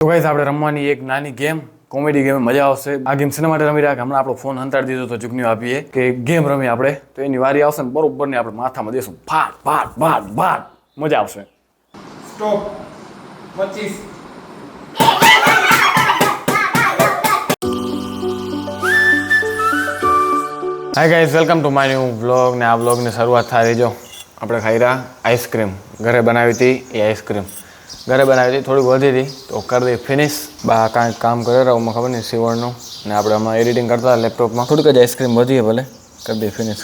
તો ગાઈસ આપણે રમવાની એક નાની ગેમ કોમેડી ગેમ મજા આવશે. આ ગેમ શેના માટે રમી રહ્યા કે હમણાં આપણો ફોન હંતાડી દીધો તો ચૂકણીઓ આપીએ કે ગેમ રમી આપણે તો એની વારી આવશે ને બરોબર ને આપણે માથામાં દેશું ફાટ ફાટ ફાટ ફાટ મજા આવશે. Stop 25 hi guys welcome to my new vlog. ને આ વ્લોગની શરૂઆત થાય જો આપણે ખાઈ રહ્યા આઈસ્ક્રીમ. ઘરે બનાવી હતી એ આઈસ્ક્રીમ ઘરે બનાવી હતી, થોડીક વધી હતી તો કરી દઈ ફિનિશ. બા કાંઈક કામ કરે રહ્યું મને ખબર નહીં સીવણનું, ને આપણે આમાં એડિટિંગ કરતા લેપટોપમાં થોડીક જ આઈસ્ક્રીમ વધી ભલે કરી દઈએ ફિનિશ.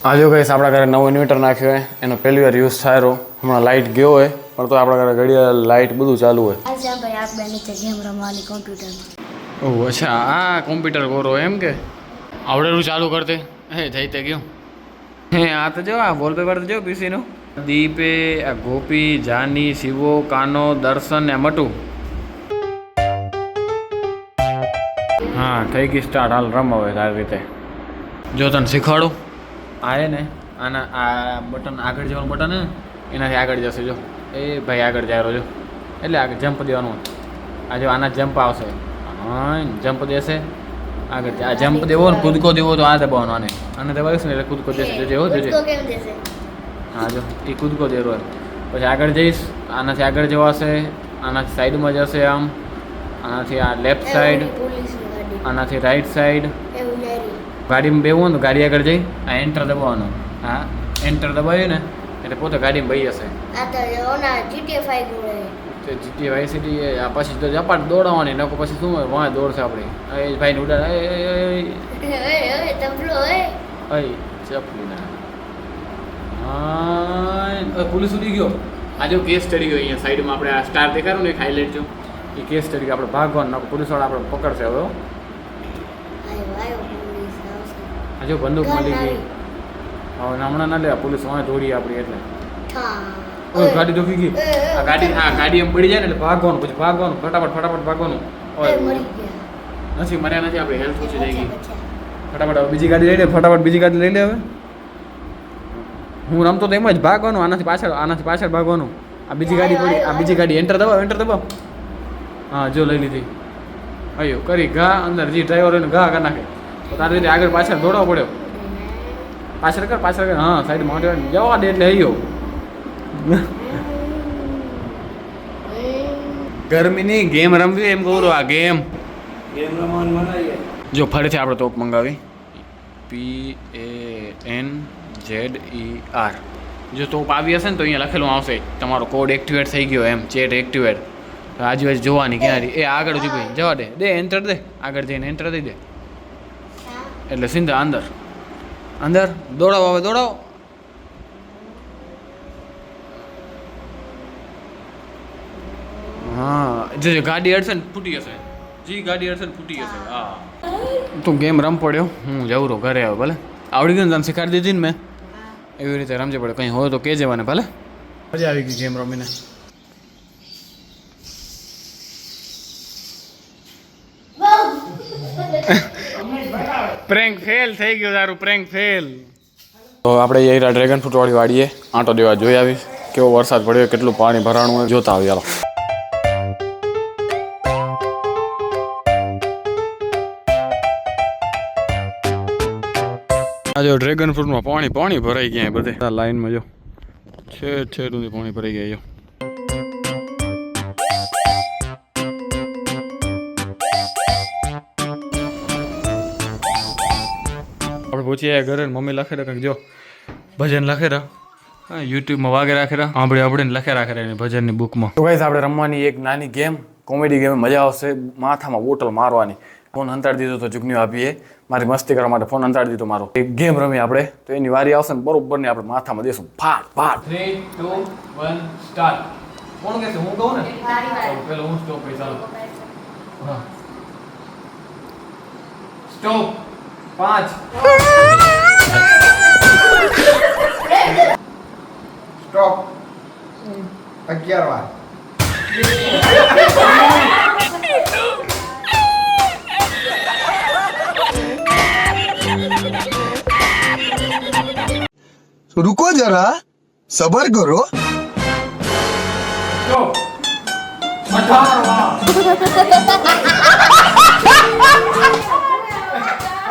આજે કહીશ આપણા ઘરે નવો ઇન્વર્ટર નાખ્યો હોય, એનો પહેલી વાર યુઝ થાય રહ્યો. હમણાં લાઇટ ગયો હોય પણ તો આપણા ઘરે ઘડિયાળ લાઇટ બધું ચાલુ હોય. ઓહ અચ્છા, આ કોમ્પ્યુટર કોરો એમ કે આવડેલું ચાલુ કરતે હે થઈ તે ગયું હે. આ તો જો આ વોલપેપર તો જો પીસીનું દીપે, આ ગોપી, જાની, શિવો, કાનો, દર્શન ને મટુ. હા થઈ ગઈ સ્ટાર્ટ. હાલ રમ હવે સારી રીતે જો તને શીખવાડું. આ હે ને આના આ બટન આગળ જવાનું બટન હે એનાથી આગળ જશે. જો એ ભાઈ આગળ જાય રહ્યો જો, એટલે આગળ જમ્પ દેવાનું. આ જો આના જમ્પ આવશે, હા જમ્પ દેશે આગળ. આ જમ્પ દેવો ને કૂદકો દેવો તો આ દબાવવાનો. આને દબાવીશ ને એટલે કૂદકો દેશે. જોજે હો જોજે. હા જો એ કૂદકો દે રહ્યો. પછી આગળ જઈશ, આનાથી આગળ જવાશે, આનાથી સાઈડમાં જશે આમ, આનાથી આ લેફ્ટ સાઈડ, આનાથી રાઈટ સાઈડ. ગાડીમાં બેવું ને ગાડી આગળ જઈ આ એન્ટર દબાવવાનું. હા એન્ટર દબાવ્યું ને એટલે પોતે ગાડીમાં બહી જશે. જીટી વાય સિટી આ પછી તો ઝપાટ દોડાવવાની નકો પછી શું વાંય દોડશે આપણી. એ ભાઈને ઉડાડ ચપલી ના હા પોલીસ ઉડી ગયો. આજે કેસ ચડી ગયો અહીંયા સાઈડમાં. આપણે આ સ્ટાર દેખાડું ને એક હાઇલાઇટ જો એ કેસ ચડી ગયો. આપણે ભાગવાનું નકો પોલીસવાળા આપણે પકડશે હવે. આજે બંદૂક મળી ગઈ હવે હમણાં ના લે પોલીસ વાંય દોડી આપણી એટલે. ઓય ગાડી દુખી ગઈ. આ ગાડી એમ પડી જાય ને એટલે ભાગવાનું, પછી ભાગવાનું ફટાફટ ભાગવાનું. ઓય નથી મર્યા નથી, આપણે હેલ્થ ઓછી થઈ ગઈ. ફટાફટ બીજી ગાડી લઈ લે, ફટાફટ બીજી ગાડી લઈ લે. હવે હું રમતો તો એમ જ ભાગવાનું, આનાથી પાછળ ભાગવાનું. આ બીજી ગાડી પડી, આ બીજી ગાડી એન્ટર દબાવ. હા જો લઈ લીધી. અયો કરી ઘા અંદર જે ડ્રાઈવર હોય ને ઘા કરી નાખે. તો તારી રીતે આગળ પાછળ દોડવો પડ્યો. પાછળ કર હા સાઈડમાં જવા દે એટલે અયો. ગરમીની ગેમ રમવી એમ કહું આ ગેમ રમવાનું મનાય. જો ફરીથી આપણે તોપ મંગાવી PANZER. જો તોપ આવી હશે ને તો અહીંયા લખેલું આવશે તમારો કોડ એક્ટિવેટ થઈ ગયો એમ, ચેટ એક્ટિવેટ. આજુબાજુ જોવાની ક્યાં એ આગળ ઉભી જવા દે એન્ટર દે, આગળ જઈને એન્ટર દઈ દે એટલે સીધા અંદર દોડાવો. હવે દોડાવો. હા જો ગાડી અડશે ને ફૂટી હશે. હા તું ગેમ રમ પડ્યો, હું જવું રહું ઘરે. આવે ભલે આવડી ગયું ને, તને શીખાડી દીધી ને મેં એવી રીતે રમજે પડે. કંઈ હોય તો કહેજે મને ભલે. મજા આવી ગઈ ગેમ રમીને. પ્રેન્ક ફેલ થઈ ગયો તારું, પ્રેન્ક ફેલ. તો આપણે એ ડ્રેગન ફ્રૂટ વાળી વાડીએ આંટો દેવા જોઈ આવીશ કેવો વરસાદ પડ્યો, કેટલું પાણી ભરાણું હોય જોતા આવી. ચાલો આ જો ડ્રેગન ફ્રૂટમાં પાણી ભરાઈ ગયા બધે લાઈનમાં. જો છેડ સુધી પાણી ભરાઈ ગયા. જો આપણે પૂછીએ ઘરે, મમ્મી લખે રાખે જો ભજન લખે હા યુટ્યુબમાં વાગે રાખે આપણે લખે રાખે એની ભજનની બુકમાં. તો ગાઈસ આપણે રમવાની એક નાની ગેમ કોમેડી ગેમ મજા આવશે. માથામાં બોટલ મારવાની. ફોન હંતાડી દીધો તો ચૂકણીઓ આપીએ. મારી મસ્તી કરવા માટે ફોન હંતાડી દીધો મારો. એક ગેમ રમી આપણે તો એની વારી આવશે ને બરોબર ને આપણે માથામાં દેશું ફાટ ફાટ. 3 2 1 સ્ટાર્ટ. કોણ કહેશે? હું કહું ને પેલો હું સ્ટોપ કહી. ચાલો હા સ્ટોપ 5 સ્ટોપ 11 વાર. रुको जरा सबर करो. સ્ટોપ 18 વાહ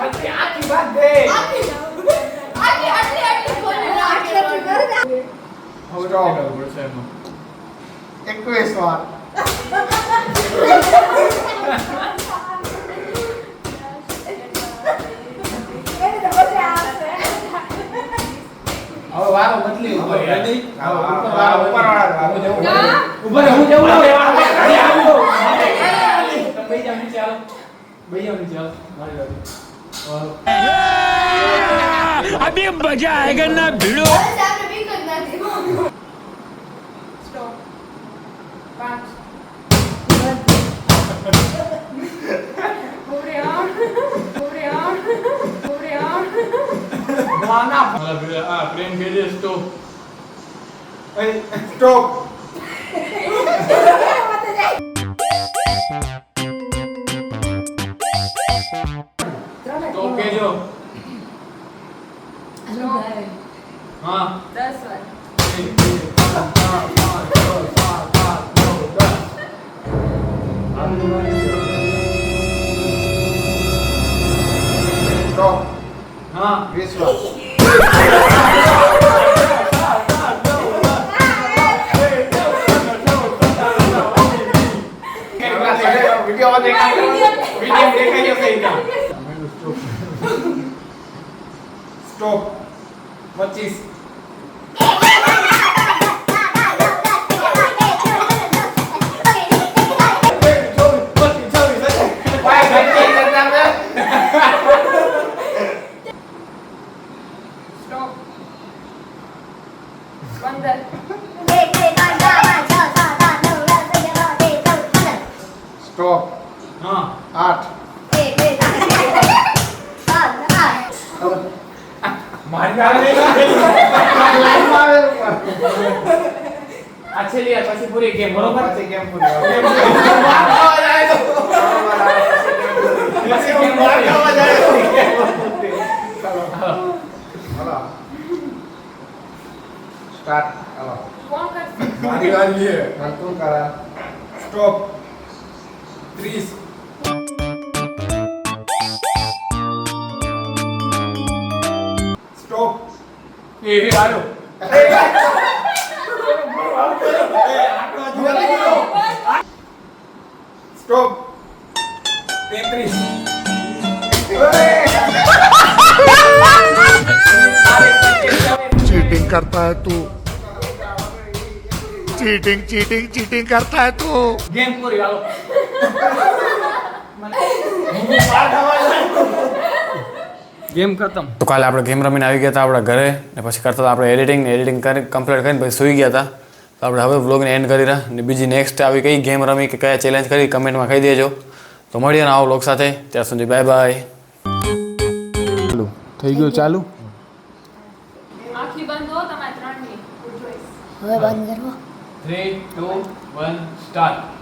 પછી આખી વાત દે સ્ટોપ 21 વાર હવે વારો બદલી ઉપર રેડી ઉપર વાળા ઉપર હું જવું તમે જાવ નીચે આવો ભાઈ નીચે આવો મારી વારી अभी मजा आएगा ना भिड़ो પ્રેમ કે દે સ્ટોપ સ્ટોપ સ્ટોપ કેજો હા 10 વાર સ્ટોપ હા 20 વાર વિડિયો દેખાઈ જશે ઇનકા સ્ટોપ 25 સ્ટોપ 15 સ્ટોપ હા 8 મારી ગાડી લાઈનમાં આ છેલ્લી આ પછી પૂરી ગેમ બરોબર પછી કેમ પૂરી પછી ગેમ સ્ટાર્ટ હાલો કોણ કરશે મારી વારી છે તું કરા સ્ટોપ 30 સ્ટોપ એ હાલો સ્ટોપ 33 चीटिंग करता है तू चीटिंग चीटिंग चीटिंग करता है तू ગેમ પૂરી હાલો ગેમ ખતમ તો કાલે આપણે ગેમ રમીને આવી ગયા હતા આપણા ઘરે ને પછી કરતા હતા આપણે એડિટિંગ કરી કમ્પ્લીટ કરીને પછી સૂઈ ગયા હતા તો આપણે હવે વ્લોગને એન્ડ કરી રહ્યા ને બીજી નેક્સ્ટ આવી કઈ ગેમ રમી કે કયા ચેલેન્જ કરી કમેન્ટમાં કહી દેજો તો મળીએ ને આવો વ્લોગ સાથે ત્યાં સુધી બાય બાય થઈ ગયું ચાલુ આખી બંધ હો તમારે 3 ની હવે બંધ કરો 3 2 1 સ્ટાર્ટ